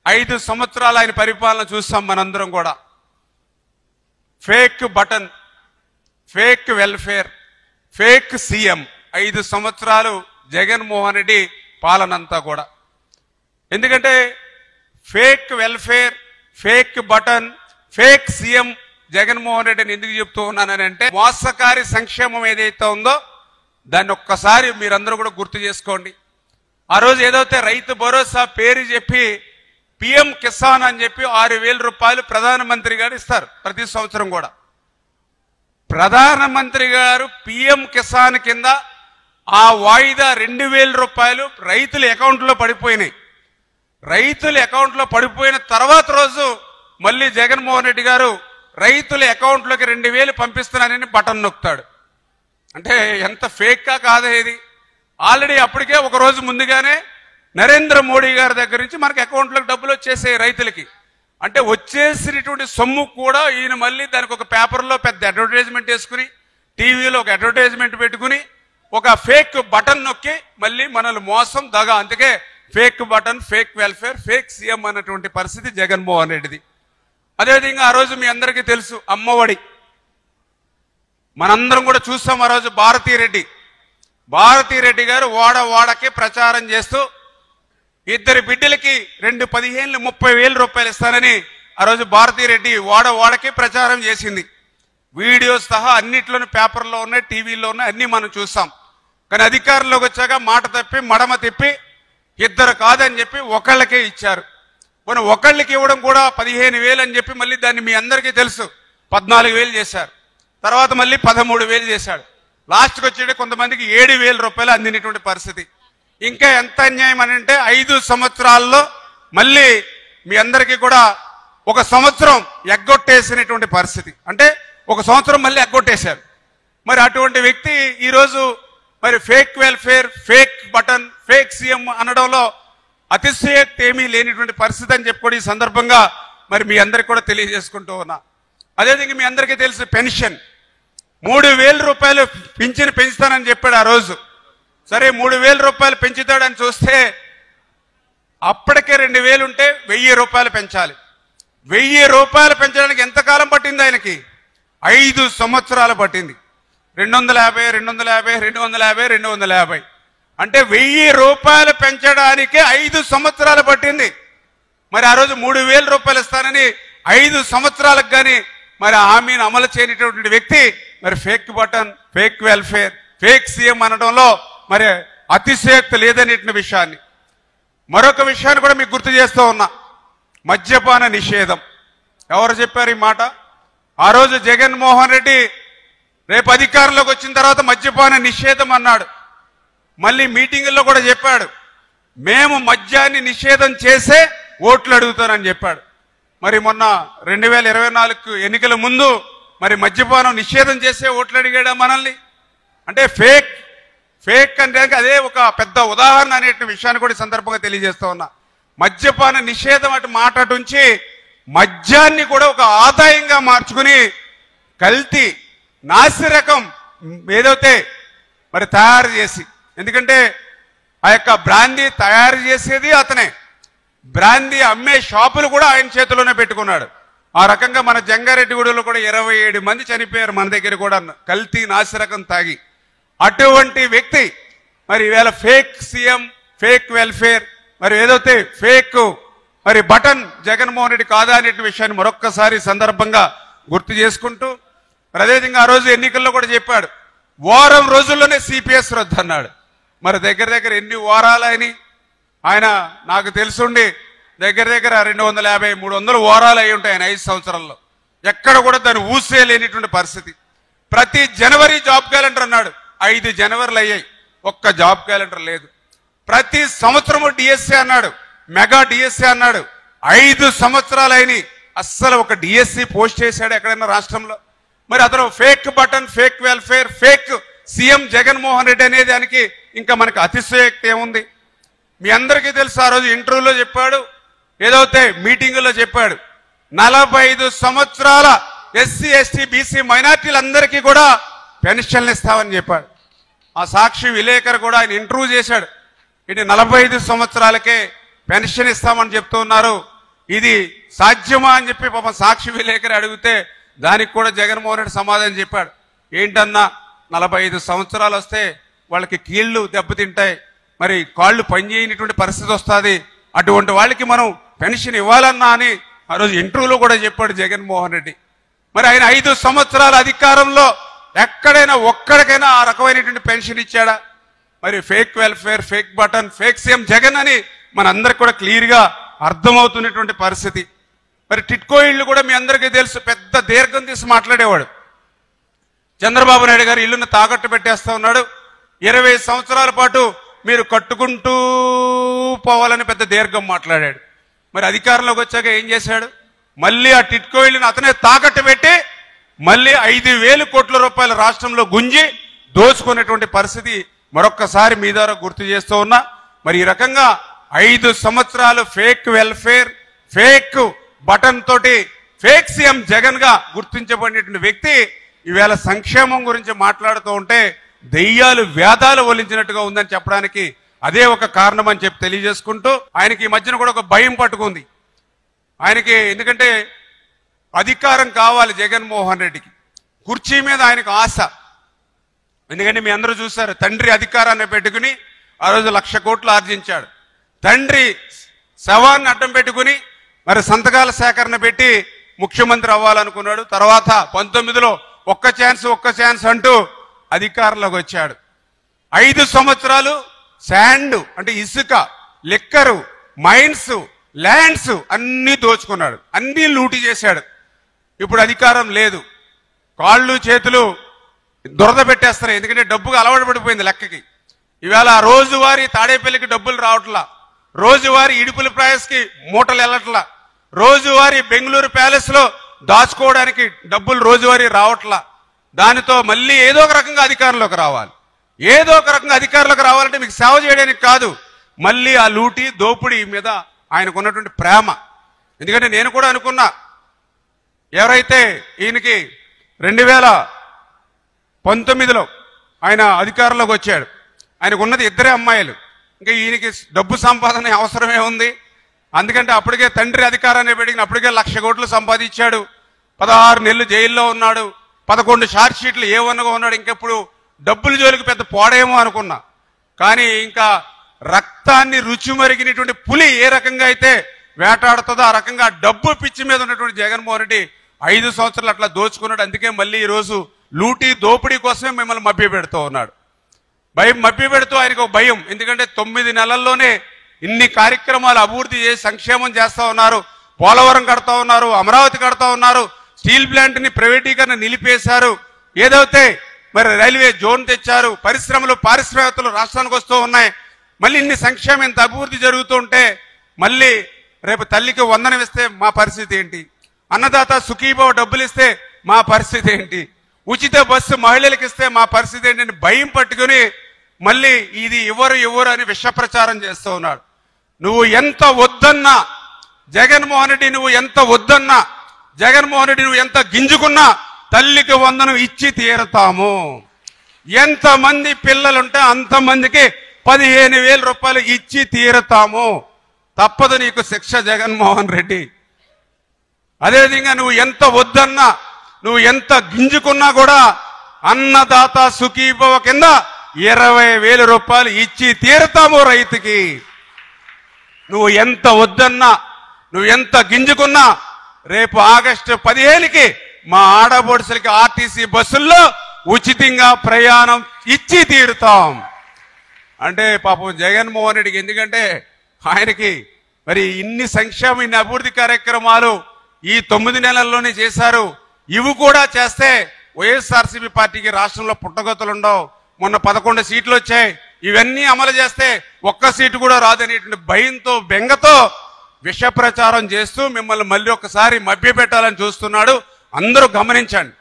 5 సంవత్సరాలు ఆయన పరిపాలన చూస్తాం మనందరం కూడా. Fake button, fake welfare, fake CM. 5 సంవత్సరాలు జగన్మోహన్ రెడ్డి పాలనంతా కూడా. ఎందుకంటే fake welfare, fake button, fake CM Jaganmohan రెడ్డిని ఎందుకు చెప్తూ ఉన్నానంటే, మోసకారి సంక్షేమం ఏదైతే ఉందో దాన్ని ఒక్కసారి మీరందరూ కూడా గుర్తు చేసుకోండి. ఆ రోజు ఏదైతే రైతు భరోసా పేరు చెప్పి పిఎం కిసాన్ అని చెప్పి 6,000 రూపాయలు ప్రధానమంత్రి గారు ఇస్తారు ప్రతి సంవత్సరం కూడా. ప్రధానమంత్రి గారు పిఎం కిసాన్ కింద ఆ వాయిదా 2,000 రూపాయలు రైతుల అకౌంట్లో పడిపోయినాయి. రైతుల అకౌంట్లో పడిపోయిన తర్వాత రోజు మళ్ళీ జగన్మోహన్ రెడ్డి గారు రైతుల అకౌంట్లోకి 2,000 పంపిస్తున్నానని బటన్ నొక్కుతాడు. అంటే ఎంత ఫేక్గా కాదా ఇది? ఆల్రెడీ అప్పటికే ఒక రోజు ముందుగానే నరేంద్ర మోడీ గారి దగ్గర నుంచి మనకి అకౌంట్లోకి డబ్బులు వచ్చేసాయి రైతులకి. అంటే వచ్చేసినటువంటి సొమ్ము కూడా ఈయన మళ్ళీ దానికి ఒక పేపర్లో పెద్ద అడ్వర్టైజ్మెంట్ వేసుకుని, టీవీలో ఒక అడ్వర్టైజ్మెంట్ పెట్టుకుని, ఒక ఫేక్ బటన్ నొక్కి మళ్ళీ మనల్ని మోసం దగా. అందుకే fake button, fake welfare, fake CM అన్నటువంటి పరిస్థితి జగన్మోహన్ రెడ్డిది. అదేవిధంగా ఆ రోజు మీ అందరికీ తెలుసు అమ్మఒడి. మనందరం కూడా చూస్తాం. ఆ రోజు భారతీ రెడ్డి గారు వాడకి ప్రచారం చేస్తూ 2 బిడ్డలకి 2 15,000 30,000 రూపాయలు ఇస్తానని ఆ రోజు భారతీ రెడ్డి వాడకి ప్రచారం చేసింది. వీడియోస్ సహా అన్నిట్లోనూ పేపర్లో ఉన్నాయి, టీవీలో ఉన్నాయి, అన్ని మనం చూస్తాం. కానీ అధికారంలోకి వచ్చాక మాట తప్పి మడమ తిప్పి 2 కాదని చెప్పి ఒకళ్ళకే ఇచ్చారు. మనం ఒకళ్ళకి ఇవ్వడం కూడా 15,000 అని చెప్పి మళ్ళీ దాన్ని మీ అందరికీ తెలుసు 14,000 చేశారు. తర్వాత మళ్ళీ 13,000 చేశాడు. లాస్ట్కి వచ్చేటి కొంతమందికి 7,000 రూపాయలు అందినటువంటి పరిస్థితి. ఇంకా ఎంత అన్యాయం అని అంటే 5 సంవత్సరాల్లో మళ్ళీ మీ అందరికీ కూడా 1 సంవత్సరం ఎగ్గొట్టేసినటువంటి పరిస్థితి. అంటే 1 సంవత్సరం మళ్ళీ ఎగ్గొట్టేశారు. మరి అటువంటి వ్యక్తి ఈరోజు మరి fake welfare, fake button, fake CM అనడంలో అతిశయోక్తి ఏమీ లేనిటువంటి పరిస్థితి అని చెప్పి ఈ సందర్భంగా మరి మీ అందరికి కూడా తెలియజేసుకుంటూ ఉన్నా. అదేవిధంగా మీ అందరికీ తెలుసు పెన్షన్ 3,000 రూపాయలు పింఛను పెంచుతానని చెప్పాడు ఆ రోజు. సరే 3,000 రూపాయలు పెంచుతాడని చూస్తే అప్పటికే 2,000 ఉంటే 1,000 రూపాయలు పెంచాలి. 1,000 రూపాయలు పెంచడానికి ఎంతకాలం పట్టింది ఆయనకి? 5 సంవత్సరాలు పట్టింది. 250, 250, 250, 250 అంటే 1,000 రూపాయలు పెంచడానికి 5 సంవత్సరాలు పట్టింది. మరి ఆ రోజు 3,000 రూపాయలు ఇస్తానని 5 సంవత్సరాలకు కానీ మరి హామీని అమలు చేయనటువంటి వ్యక్తి మరి fake button, fake welfare, fake CM అనడంలో మరి అతిశయోక్తి లేదనే విషయాన్ని, మరొక విషయాన్ని కూడా మీకు గుర్తు చేస్తూ ఉన్నా. మద్యపాన నిషేధం. ఎవరు చెప్పారు ఈ మాట? ఆ రోజు జగన్మోహన్ రెడ్డి రేపు అధికారంలోకి వచ్చిన తర్వాత మద్యపాన నిషేధం అన్నాడు. మళ్ళీ మీటింగుల్లో కూడా చెప్పాడు, మేము మద్యాన్ని నిషేధం చేసే ఓట్లు అడుగుతానని చెప్పాడు. మరి మొన్న 2024 ఎన్నికల ముందు మరి మద్యపానం నిషేధం చేసే ఓట్లు అడిగాడా మనల్ని? అంటే ఫేక్ అంటే అదే ఒక పెద్ద ఉదాహరణ అనే విషయాన్ని కూడా ఈ సందర్భంగా తెలియజేస్తూ ఉన్నా. మద్యపాన నిషేధం అటు మాట అటుంచి మద్యాన్ని కూడా ఒక ఆదాయంగా మార్చుకుని కల్తీ నాసిరకం ఏదైతే మరి తయారు చేసి, ఎందుకంటే ఆ యొక్క బ్రాందీ తయారు చేసేది అతనే, బ్రాందీ అమ్మే షాపులు కూడా ఆయన చేతిలోనే పెట్టుకున్నాడు. ఆ రకంగా మన జంగారెడ్డిగూడలో కూడా 27 మంది చనిపోయారు మన దగ్గర కూడా కల్తీ నాసిరకం తాగి. అటువంటి వ్యక్తి మరి ఈవేళ ఫేక్ సీఎం, ఫేక్ వెల్ఫేర్, మరి ఏదైతే ఫేక్ మరి బటన్ జగన్మోహన్ రెడ్డి కాదా అనే విషయాన్ని మరొక్కసారి సందర్భంగా గుర్తు చేసుకుంటూ, మరి అదేవిధంగా ఆ రోజు ఎన్నికల్లో కూడా చెప్పాడు, వారం రోజుల్లోనే సిపిఎస్ రద్దు అన్నాడు. మరి దగ్గర ఎన్ని వారాలు ఆయన నాకు తెలుసుండి దగ్గర 250, 300 వారాలు అయి ఉంటాయి ఆయన 5 సంవత్సరాల్లో. ఎక్కడ కూడా దాన్ని ఊసేయలేనిటువంటి పరిస్థితి. ప్రతి జనవరి జాబ్ క్యాలెండర్ అన్నాడు, 5 జనవరిలు అయ్యాయి, ఒక్క జాబ్ క్యాలెండర్ లేదు. ప్రతి సంవత్సరము డిఎస్సీ అన్నాడు, మెగా డిఎస్సీ అన్నాడు, 5 సంవత్సరాలు అయినాయి, అస్సలు ఒక డిఎస్సీ పోస్ట్ చేశాడు ఎక్కడైనా రాష్ట్రంలో? మరి అతను fake button, fake welfare, fake CM Jaganmohan Reddy అనే దానికి ఇంకా మనకు అతిశయోక్తి ఏముంది? మీ అందరికీ తెలుసు, ఆ రోజు ఇంటర్వ్యూలో చెప్పాడు, ఏదైతే మీటింగులో చెప్పాడు, 45 సంవత్సరాల ఎస్సీ, ఎస్టీ, బీసీ మైనార్టీలందరికీ కూడా పెన్షన్లు ఇస్తామని చెప్పాడు. ఆ సాక్షి విలేకరు కూడా ఆయన ఇంటర్వ్యూ చేశాడు, ఇది 45 సంవత్సరాలకే పెన్షన్ ఇస్తామని చెప్తూ ఉన్నారు. ఇది సాధ్యమా అని చెప్పి పాపం సాక్షి విలేకరి అడిగితే దానికి కూడా జగన్మోహన్ రెడ్డి సమాధానం చెప్పాడు. ఏంటన్నా 45 సంవత్సరాలు వస్తే వాళ్ళకి కీళ్లు దెబ్బతింటాయి, మరి కాళ్ళు పనిచేయనటువంటి పరిస్థితి వస్తుంది, అటువంటి వాళ్ళకి మనం పెన్షన్ ఇవ్వాలన్నా అని ఆ రోజు ఇంటర్వ్యూలో కూడా చెప్పాడు జగన్మోహన్ రెడ్డి. మరి ఆయన 5 సంవత్సరాల అధికారంలో ఎక్కడైనా ఒక్కడికైనా ఆ రకమైనటువంటి పెన్షన్ ఇచ్చాడా? మరి fake welfare, fake button, fake CM Jagan అని మనందరికి కూడా క్లియర్గా అర్థమవుతున్నటువంటి పరిస్థితి. మరి టిట్కో ఇళ్ళు కూడా మీ అందరికీ తెలుసు, పెద్ద దీర్ఘం తీసి మాట్లాడేవాడు. చంద్రబాబు నాయుడు గారు ఇల్లును తాకట్టు పెట్టేస్తా ఉన్నాడు, 20 సంవత్సరాల పాటు మీరు కట్టుకుంటూ పోవాలని పెద్ద దీర్ఘం మాట్లాడాడు. మరి అధికారంలోకి వచ్చాక ఏం చేశాడు? మళ్ళీ ఆ టిట్కో ఇళ్ళని అతనే తాకట్టు పెట్టి మళ్ళీ 5,000 కోట్ల రూపాయల రాష్ట్రంలో గుంజి దోచుకునేటువంటి పరిస్థితి మరొక్కసారి మీ ద్వారా గుర్తు చేస్తూ ఉన్నా. మరి ఈ రకంగా 5 సంవత్సరాలు ఫేక్ వెల్ఫేర్, ఫేక్ బటన్ తోటి ఫేక్ సీఎం జగన్ గా గుర్తించబడినటువంటి వ్యక్తి ఈవేళ సంక్షేమం గురించి మాట్లాడుతూ ఉంటే దెయ్యాలు వేదాలు వలించినట్టుగా ఉందని చెప్పడానికి అదే ఒక కారణం అని చెప్పి తెలియజేసుకుంటూ, ఆయనకి ఈ మధ్యన కూడా ఒక భయం పట్టుకుంది ఆయనకి. ఎందుకంటే అధికారం కావాలి జగన్మోహన్ రెడ్డికి, కుర్చీ మీద ఆయనకు ఆశ. ఎందుకంటే మీ అందరూ చూశారు, తండ్రి అధికారాన్ని పెట్టుకుని ఆ రోజు 1,00,000 కోట్లు ఆర్జించాడు. తండ్రి శవాన్ని అడ్డం పెట్టుకుని మరి సంతకాల సేకరణ పెట్టి ముఖ్యమంత్రి అవ్వాలనుకున్నాడు. తర్వాత 19లో ఒక్క ఛాన్స్ అంటూ అధికారంలోకి వచ్చాడు. 5 సంవత్సరాలు శాండ్ అంటే ఇసుక, లిక్కరు, మైన్స్, ల్యాండ్స్ అన్ని దోచుకున్నాడు, అన్ని లూటీ చేశాడు. ఇప్పుడు అధికారం లేదు, కాళ్ళు చేతులు దురద పెట్టేస్తారు, ఎందుకంటే డబ్బుగా అలవాటు పడిపోయింది లెక్కకి. ఇవాళ రోజువారీ తాడేపల్లికి డబ్బులు రావట్లా, రోజువారీ ఇడుపుల ప్రైస్కి మూటలు వెళ్ళట్లా, రోజువారీ బెంగళూరు ప్యాలెస్ లో దాచుకోవడానికి డబ్బులు రోజువారీ రావట్లా. దానితో మళ్ళీ ఏదో ఒక రకంగా అధికారంలోకి రావాలి. ఏదో ఒక రకంగా అధికారంలోకి రావాలంటే మీకు సేవ చేయడానికి కాదు, మళ్ళీ ఆ లూటీ దోపిడీ మీద ఆయనకు ఉన్నటువంటి ప్రేమ. ఎందుకంటే నేను కూడా అనుకున్నా, ఎవరైతే ఈయనకి 2019లో ఆయన అధికారంలోకి వచ్చాడు, ఆయనకు ఉన్నది 2 అమ్మాయిలు, ఇంకా ఈయనకి డబ్బు సంపాదన అవసరమే ఉంది. అందుకంటే అప్పటికే తండ్రి అధికారాన్ని పెరిగిన అప్పటికే 1,00,000 కోట్లు సంపాదించాడు, 16 నెలలు జైల్లో ఉన్నాడు, 11 షార్ట్ షీట్లు ఏవన్నగా ఉన్నాడు. ఇంకెప్పుడు డబ్బుల జోలికి పెద్ద పోడేమో అనుకున్నా. కానీ ఇంకా రక్తాన్ని రుచి మరిగినటువంటి పులి ఏ రకంగా అయితే వేటాడుతుందో ఆ రకంగా డబ్బు పిచ్చి మీద ఉన్నటువంటి జగన్మోహన్ రెడ్డి 5 సంవత్సరాలు అట్లా దోచుకున్నాడు. అందుకే మళ్ళీ ఈరోజు లూటీ దోపిడీ కోసమే మిమ్మల్ని మభ్య పెడుతూ ఉన్నాడు. మభ్య పెడుతూ ఆయనకు భయం. ఎందుకంటే 9 నెలల్లోనే ఇన్ని కార్యక్రమాలు అభివృద్ధి చేసి సంక్షేమం చేస్తా ఉన్నారు, పోలవరం కడతా ఉన్నారు, అమరావతి కడతా ఉన్నారు, స్టీల్ ప్లాంట్ ని ప్రైవేటీకరణ నిలిపేశారు, ఏదైతే మరి రైల్వే జోన్ తెచ్చారు, పరిశ్రమలు పారిశ్రామికతలు రాష్ట్రానికి వస్తూ ఉన్నాయి. మళ్ళీ ఇన్ని సంక్షేమం ఇంత అభివృద్ధి జరుగుతుంటే మళ్ళీ రేపు తల్లికి వందనం ఇస్తే మా పరిస్థితి ఏంటి, అన్నదాత సుఖీభావ డబ్బులు ఇస్తే మా పరిస్థితి ఏంటి, ఉచిత బస్సు మహిళలకు ఇస్తే మా పరిస్థితి ఏంటని భయం పట్టుకుని మళ్ళీ ఇది ఇవ్వరు అని విష ప్రచారం చేస్తూ ఉన్నాడు. నువ్వు ఎంత వద్దన్నా జగన్మోహన్ రెడ్డి, నువ్వు ఎంత వద్దన్నా జగన్మోహన్ రెడ్డి, నువ్వు ఎంత గింజుకున్నా తల్లికి వందనం ఇచ్చి తీరతాము. ఎంతమంది పిల్లలుంటే అంతమందికి 15,000 రూపాయలు ఇచ్చి తీరతాము, తప్పదు నీకు శిక్ష జగన్మోహన్ రెడ్డి. అదేవిధంగా నువ్వు ఎంత వద్దన్నా, నువ్వు ఎంత గింజుకున్నా కూడా అన్నదాత సుఖీభవ కింద 20,000 రూపాయలు ఇచ్చి తీరతాము రైతుకి. నువ్వు ఎంత వద్దన్నా, నువ్వు ఎంత గింజుకున్నా రేపు ఆగస్టు 15కి మా ఆడబొడుసులకి ఆర్టీసీ బస్సుల్లో ఉచితంగా ప్రయాణం ఇచ్చి తీరుతాం. అంటే పాపం జగన్మోహన్ రెడ్డికి, ఎందుకంటే ఆయనకి మరి ఇన్ని సంక్షేమ, ఇన్ని అభివృద్ధి కార్యక్రమాలు ఈ 9 నెలల్లోనే చేశారు. ఇవి కూడా చేస్తే వైఎస్ఆర్సీపీ పార్టీకి రాష్ట్రంలో పుట్టగతులుండవు. మొన్న 11 సీట్లు వచ్చాయి, ఇవన్నీ అమలు చేస్తే ఒక్క సీటు కూడా రాదనేటువంటి భయంతో, బెంగతో విష ప్రచారం చేస్తూ మిమ్మల్ని మళ్ళీ ఒకసారి మభ్యపెట్టాలని చూస్తున్నాడు. అందరూ గమనించండి.